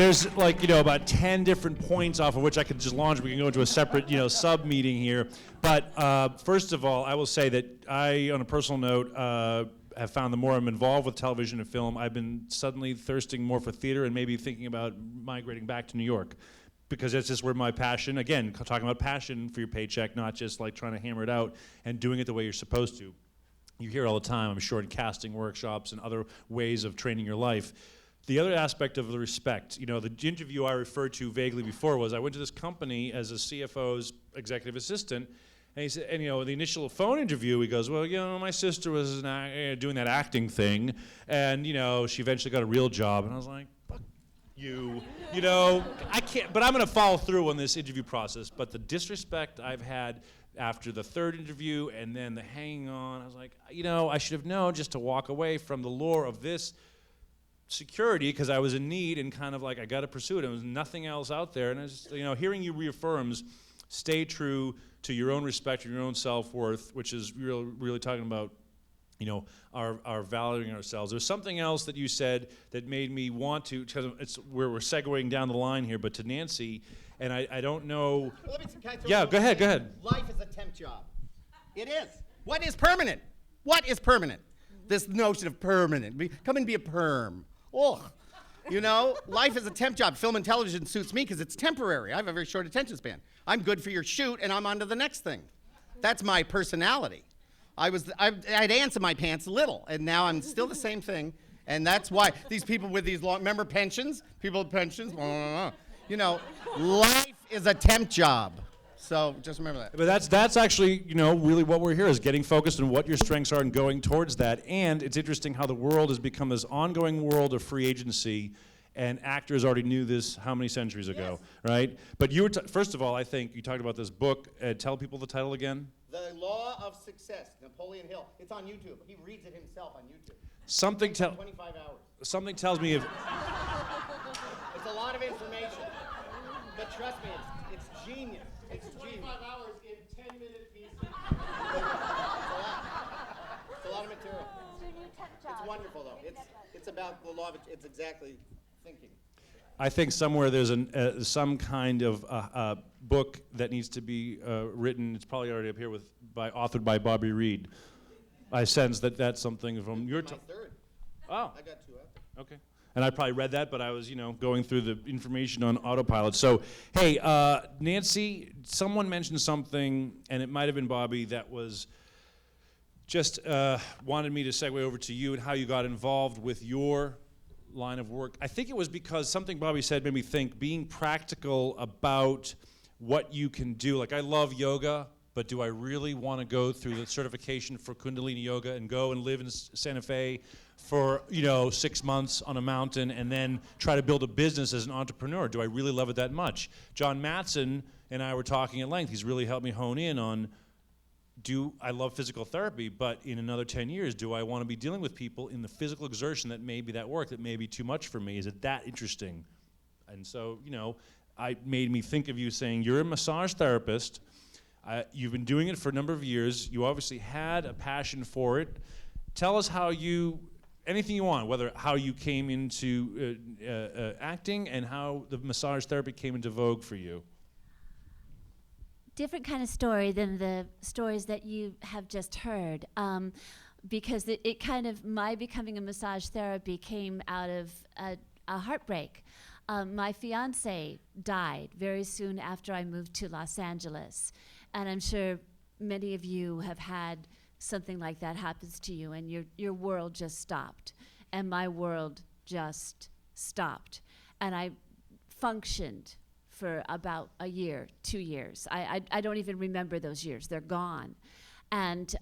there's like, about 10 different points off of which I could just launch. We can go into a separate, sub meeting here. But first of all, I will say that I, on a personal note, have found the more I'm involved with television and film, I've been suddenly thirsting more for theater and maybe thinking about migrating back to New York. Because that's just where my passion, again, talking about passion for your paycheck, not just like trying to hammer it out and doing it the way you're supposed to. You hear all the time, I'm sure, in casting workshops and other ways of training your life. The other aspect of the respect, the interview I referred to vaguely before was I went to this company as a CFO's executive assistant, and he said, and the initial phone interview, he goes, well, my sister was doing that acting thing, and she eventually got a real job, and I was like, fuck you, I can't, but I'm gonna follow through on this interview process. But the disrespect I've had after the third interview and then the hanging on, I was like, I should have known just to walk away from the lure of this security because I was in need and kind of like I got to pursue it. There was nothing else out there, and I just, hearing you reaffirms, stay true to your own respect and your own self-worth, which is really talking about, our valuing ourselves. There's something else that you said that made me want to, because we're segueing down the line here, but to Nancy, and I don't know. Well, can I throw yeah, go ahead. Life is a temp job. It is. What is permanent? What is permanent? This notion of permanent. Come and be a perm. Oh, life is a temp job. Film and television suits me because it's temporary. I have a very short attention span. I'm good for your shoot, and I'm on to the next thing. That's my personality. I'd ants in my pants little, and now I'm still the same thing. And that's why these people with these long, remember pensions? People with pensions, life is a temp job. So just remember that. But that's actually, really what we're here is getting focused on what your strengths are and going towards that. And it's interesting how the world has become this ongoing world of free agency, and actors already knew this how many centuries ago, right? But you were, first of all, I think you talked about this book. Tell people the title again. The Law of Success, Napoleon Hill. It's on YouTube. He reads it himself on YouTube. Something 25 hours. Something tells me if it's a lot of information, but trust me, it's genius. It's 25 hours in 10-minute pieces. It's a lot of material. It's wonderful, though. It's about the law of it. It's exactly thinking. I think somewhere there's some kind of book that needs to be written. It's probably already up here authored by Bobby Reed. I sense that that's something from your time. My third. Oh. I got 2 out there. Okay. And I probably read that, but I was, going through the information on autopilot. So, hey, Nancy, someone mentioned something, and it might have been Bobby, that was just wanted me to segue over to you and how you got involved with your line of work. I think it was because something Bobby said made me think, being practical about what you can do. Like, I love yoga, but do I really want to go through the certification for Kundalini Yoga and go and live in Santa Fe for 6 months on a mountain and then try to build a business as an entrepreneur? Do I really love it that much? John Mattson and I were talking at length. He's really helped me hone in on, I love physical therapy, but in another 10 years, do I want to be dealing with people in the physical exertion that may be that work that may be too much for me? Is it that interesting? And so, I made me think of you saying, you're a massage therapist. You've been doing it for a number of years. You obviously had a passion for it. Tell us anything you want, whether how you came into acting and how the massage therapy came into vogue for you. Different kind of story than the stories that you have just heard, because it kind of, my becoming a massage therapy came out of a heartbreak. My fiance died very soon after I moved to Los Angeles, and I'm sure many of you have had something like that happens to you, and your world just stopped, and my world just stopped, and I functioned for about a year, 2 years. I don't even remember those years. They're gone. And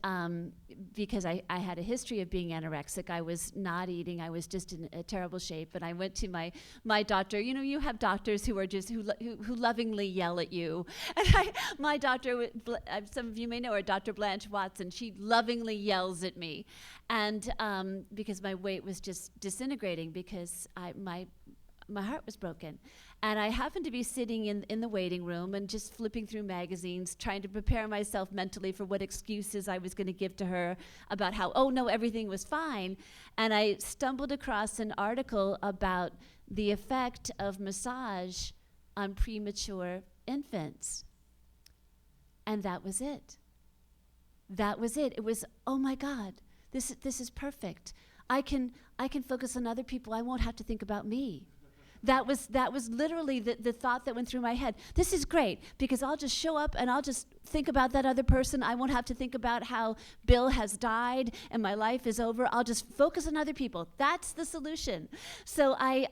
because I had a history of being anorexic, I was not eating. I was just in a terrible shape. And I went to my doctor. You have doctors who are just who lovingly yell at you. And my doctor, some of you may know her, Dr. Blanche Watson. She lovingly yells at me, and because my weight was just disintegrating because my heart was broken. And I happened to be sitting in the waiting room and just flipping through magazines, trying to prepare myself mentally for what excuses I was going to give to her about how, oh no, everything was fine. And I stumbled across an article about the effect of massage on premature infants. And that was it. That was it. It was, oh my God, this is perfect. I can focus on other people. I won't have to think about me. That was literally the thought that went through my head. This is great, because I'll just show up and I'll just think about that other person. I won't have to think about how Bill has died and my life is over. I'll just focus on other people. That's the solution. So I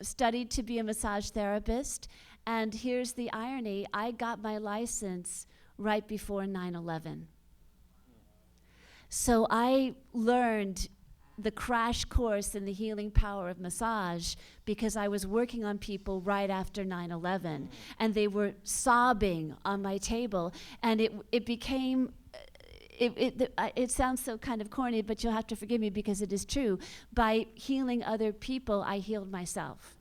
studied to be a massage therapist, and here's the irony. I got my license right before 9/11. So I learned the crash course in the healing power of massage because I was working on people right after 9/11, and they were sobbing on my table, and it became, it sounds so kind of corny, but you'll have to forgive me because it is true. By healing other people, I healed myself.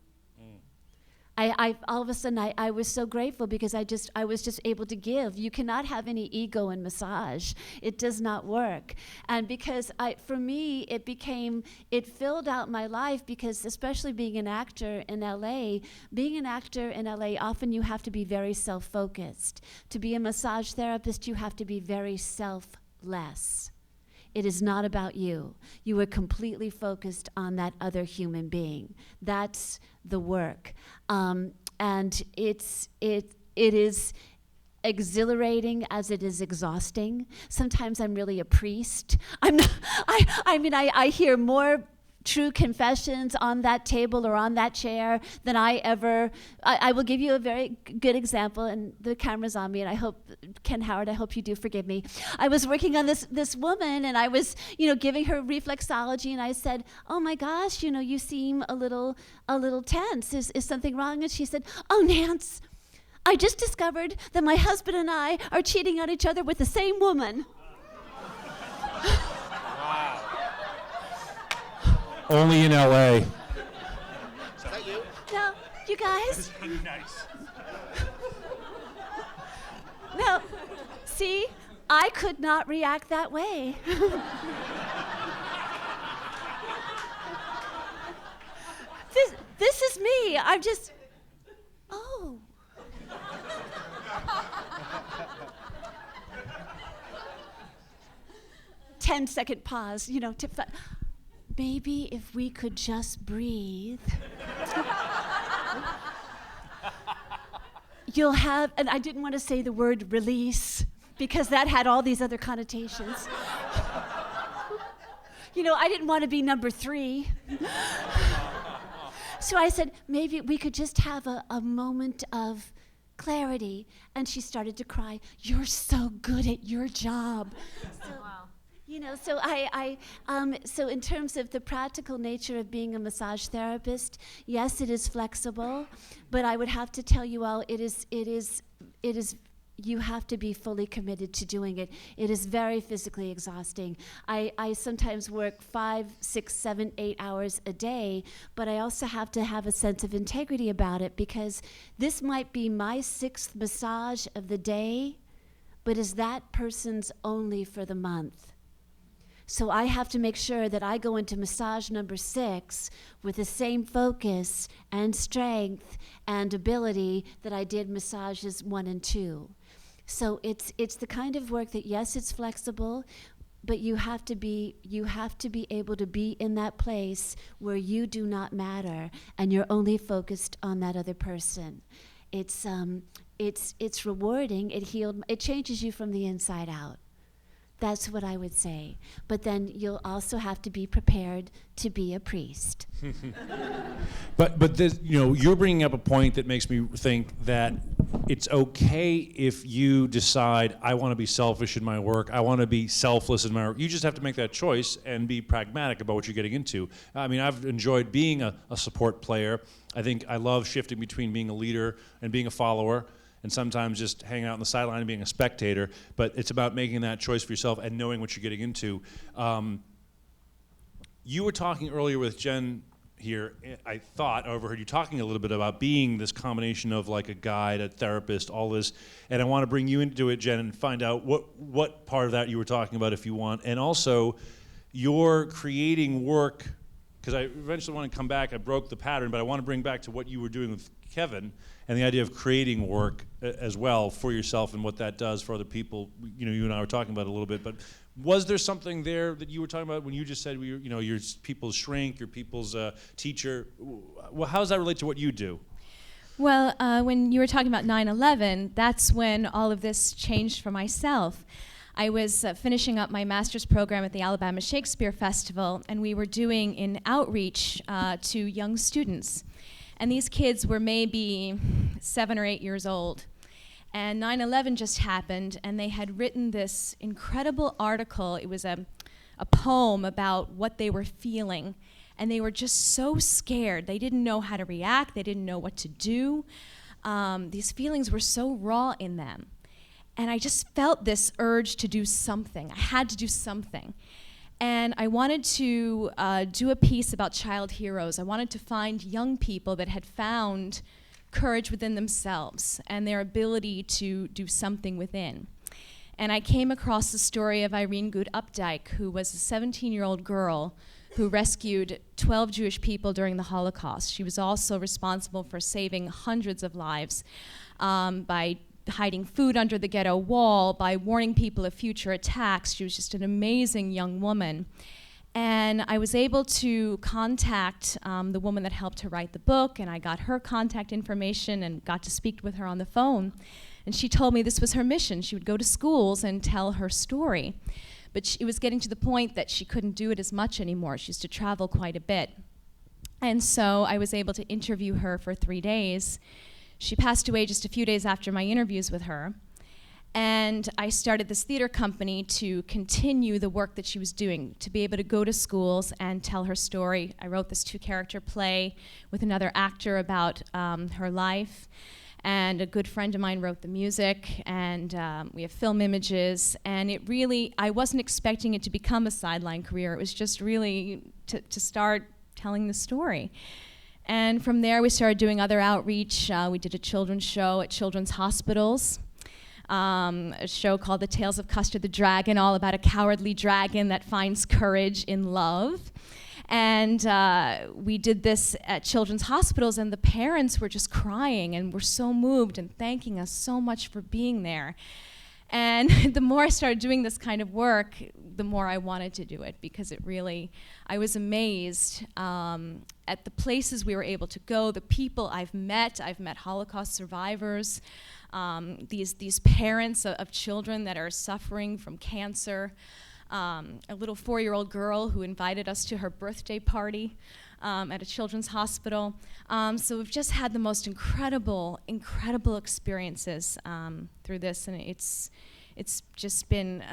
I all of a sudden I was so grateful because I was just able to give. You cannot have any ego in massage. It does not work. And because for me it filled out my life, because especially being an actor in LA, often you have to be very self-focused. To be a massage therapist, you have to be very selfless. It is not about you. You are completely focused on that other human being. That's the work. And it is exhilarating as it is exhausting. Sometimes I'm really a priest. I hear more true confessions on that table or on that chair than I will give you a very good example, and the camera's on me, and I hope, Ken Howard, I hope you do forgive me. I was working on this woman, and I was, giving her reflexology, and I said, oh my gosh, you seem a little tense. Is something wrong? And she said, oh, Nance, I just discovered that my husband and I are cheating on each other with the same woman. Only in LA. Is that you? No, you guys. Nice. No, see, I could not react that way. This is me. I'm just, oh. 10-second pause, maybe if we could just breathe. You'll have, and I didn't want to say the word release because that had all these other connotations. I didn't want to be number 3. So I said, maybe we could just have a moment of clarity. And she started to cry. You're so good at your job. So, wow. So in terms of the practical nature of being a massage therapist, yes, it is flexible, but I would have to tell you all, it is, you have to be fully committed to doing it. It is very physically exhausting. I sometimes work 5, 6, 7, 8 hours a day, but I also have to have a sense of integrity about it, because this might be my 6th massage of the day, but is that person's only for the month. So I have to make sure that I go into massage number 6 with the same focus and strength and ability that I did massages 1 and 2. So it's the kind of work that, yes, it's flexible, but you have to be able to be in that place where you do not matter and you're only focused on that other person. It's rewarding. It changes you from the inside out. That's what I would say. But then you'll also have to be prepared to be a priest. But this, you're bringing up a point that makes me think that it's okay if you decide, I want to be selfish in my work, I want to be selfless in my work. You just have to make that choice and be pragmatic about what you're getting into. I mean, I've enjoyed being a support player. I think I love shifting between being a leader and being a follower, and sometimes just hanging out on the sideline and being a spectator. But it's about making that choice for yourself and knowing what you're getting into. You were talking earlier with Jen here. I thought I overheard you talking a little bit about being this combination of like a guide, a therapist, all this. And I want to bring you into it, Jen, and find out what part of that you were talking about, if you want. And also, you're creating work because I eventually want to come back. I broke the pattern, but I want to bring back to what you were doing with Kevin and the idea of creating work as well for yourself and what that does for other people. You know, you and I were talking about it a little bit, but was there something there that you were talking about when you just said, you know, your people's shrink, your people's teacher? Well, how does that relate to what you do? Well, when you were talking about 9/11, that's when all of this changed for myself. I was finishing up my master's program at the Alabama Shakespeare Festival, and we were doing an outreach to young students. And these kids were maybe 7 or 8 years old. And 9/11 just happened, and they had written this incredible article. It was a poem about what they were feeling. And they were just so scared. They didn't know how to react. They didn't know what to do. These feelings were so raw in them. And I just felt this urge to do something. I had to do something. And I wanted to do a piece about child heroes. I wanted to find young people that had found courage within themselves and their ability to do something within. And I came across the story of Irene Good Updike, who was a 17-year-old girl who rescued 12 Jewish people during the Holocaust. She was also responsible for saving hundreds of lives by hiding food under the ghetto wall, by warning people of future attacks. She was just an amazing young woman. And I was able to contact the woman that helped her write the book, and I got her contact information and got to speak with her on the phone. And she told me this was her mission. She would go to schools and tell her story. But it was getting to the point that she couldn't do it as much anymore. She used to travel quite a bit. And so I was able to interview her for 3 days. She passed away just a few days after my interviews with her. And I started this theater company to continue the work that she was doing, to be able to go to schools and tell her story. I wrote this 2-character play with another actor about her life. And a good friend of mine wrote the music, and we have film images. And it really, I wasn't expecting it to become a sideline career. It was just really to start telling the story. And from there, we started doing other outreach. We did a children's show at children's hospitals, a show called The Tales of Custer the Dragon, all about a cowardly dragon that finds courage in love. And we did this at children's hospitals, and the parents were just crying and were so moved and thanking us so much for being there. And the more I started doing this kind of work, the more I wanted to do it, because it really, I was amazed at the places we were able to go, the people I've met Holocaust survivors, these parents of children that are suffering from cancer, a little 4-year-old girl who invited us to her birthday party at a children's hospital. So we've just had the most incredible experiences through this, and it's just been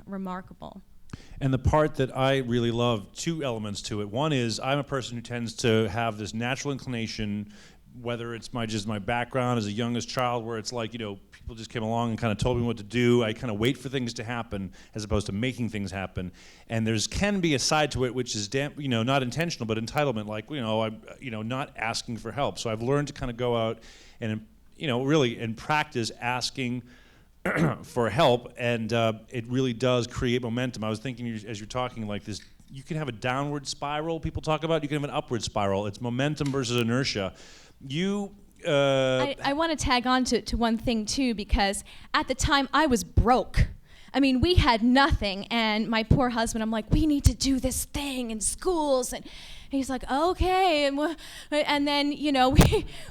remarkable. And the part that I really love, 2 elements to it. One is I'm a person who tends to have this natural inclination, whether it's just my background as a youngest child, where it's like, you know, people just came along and kind of told me what to do. I kind of wait for things to happen as opposed to making things happen. And can be a side to it which is not intentional, but entitlement, like, I'm not asking for help. So I've learned to kind of go out and, really in practice asking for help, and it really does create momentum. I was thinking as you're talking like this, you can have a downward spiral people talk about, you can have an upward spiral. It's momentum versus inertia. I want to tag on to one thing too, because at the time I was broke. I mean, we had nothing, and my poor husband, I'm like, we need to do this thing in schools, and he's like, okay, and then,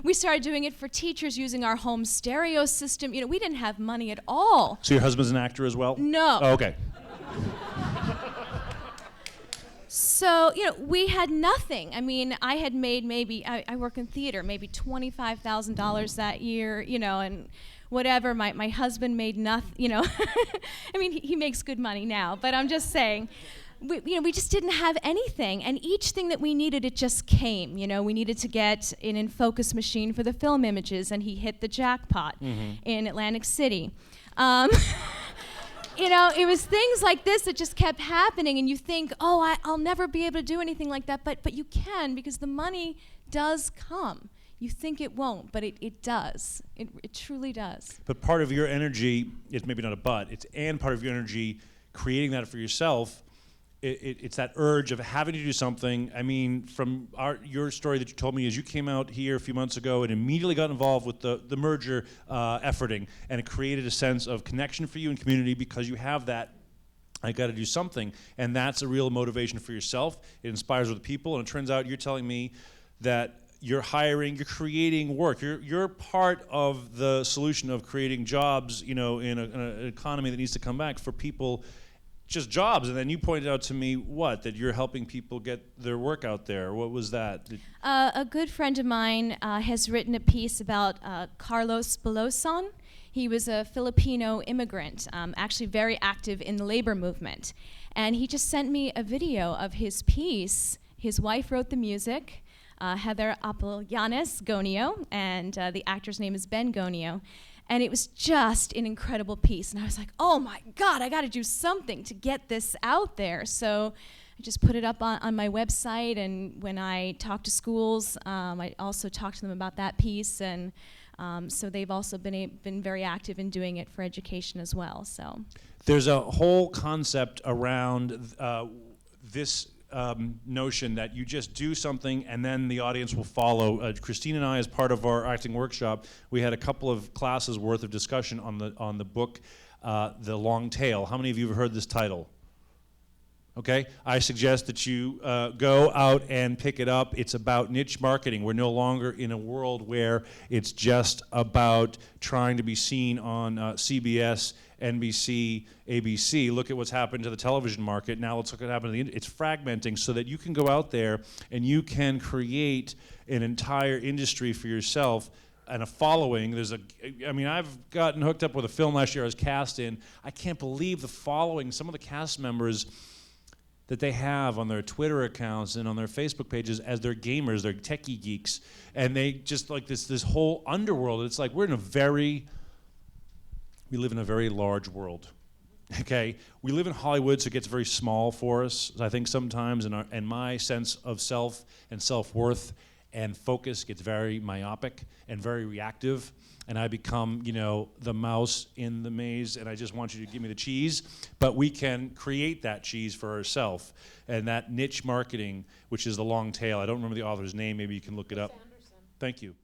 we started doing it for teachers using our home stereo system. We didn't have money at all. So your husband's an actor as well? No. Oh, okay. So, we had nothing. I mean, I had made I work in theater, maybe $25,000 that year, and whatever. My husband made nothing, I mean, he makes good money now, but I'm just saying, we just didn't have anything. And each thing that we needed, it just came. We needed to get an in-focus machine for the film images, and he hit the jackpot in Atlantic City. It was things like this that just kept happening, and you think, I'll never be able to do anything like that, but you can, because the money does come. You think it won't, but it does. It truly does. But part of your energy, it's maybe not a but, and part of your energy creating that for yourself it's that urge of having to do something. I mean, from your story that you told me is you came out here a few months ago and immediately got involved with the merger efforting, and it created a sense of connection for you and community because you have that, I got to do something, and that's a real motivation for yourself. It inspires other people, and it turns out you're telling me that you're hiring, you're creating work. You're part of the solution of creating jobs, in an economy that needs to come back for people. Just jobs, and then you pointed out to me that you're helping people get their work out there. What was that? A good friend of mine has written a piece about Carlos Balosan. He was a Filipino immigrant, actually very active in the labor movement. And he just sent me a video of his piece. His wife wrote the music, Heather Apollanes Gonio, and the actor's name is Ben Gonio. And it was just an incredible piece. And I was like, oh my God, I gotta do something to get this out there. So I just put it up on my website, and when I talk to schools, I also talk to them about that piece. And so they've also been very active in doing it for education as well. So there's a whole concept around this notion that you just do something and then the audience will follow. Christine and I, as part of our acting workshop, we had a couple of classes worth of discussion on the book, The Long Tail. How many of you have heard this title? Okay, I suggest that you go out and pick it up. It's about niche marketing. We're no longer in a world where it's just about trying to be seen on CBS, NBC, ABC. Look at what's happened to the television market. Now let's look at what happened to the internet. It's fragmenting so that you can go out there and you can create an entire industry for yourself and a following. I've gotten hooked up with a film last year I was cast in. I can't believe the following, some of the cast members that they have on their Twitter accounts and on their Facebook pages as they're gamers, they're techie geeks, and they just like this whole underworld. It's like we live in a very large world. Okay, we live in Hollywood, so it gets very small for us, I think sometimes, and my sense of self and self-worth and focus gets very myopic and very reactive, and I become, the mouse in the maze, and I just want you to give me the cheese. But we can create that cheese for ourselves, and that niche marketing, which is The Long Tail. I don't remember the author's name. Maybe you can look it up. Thank you.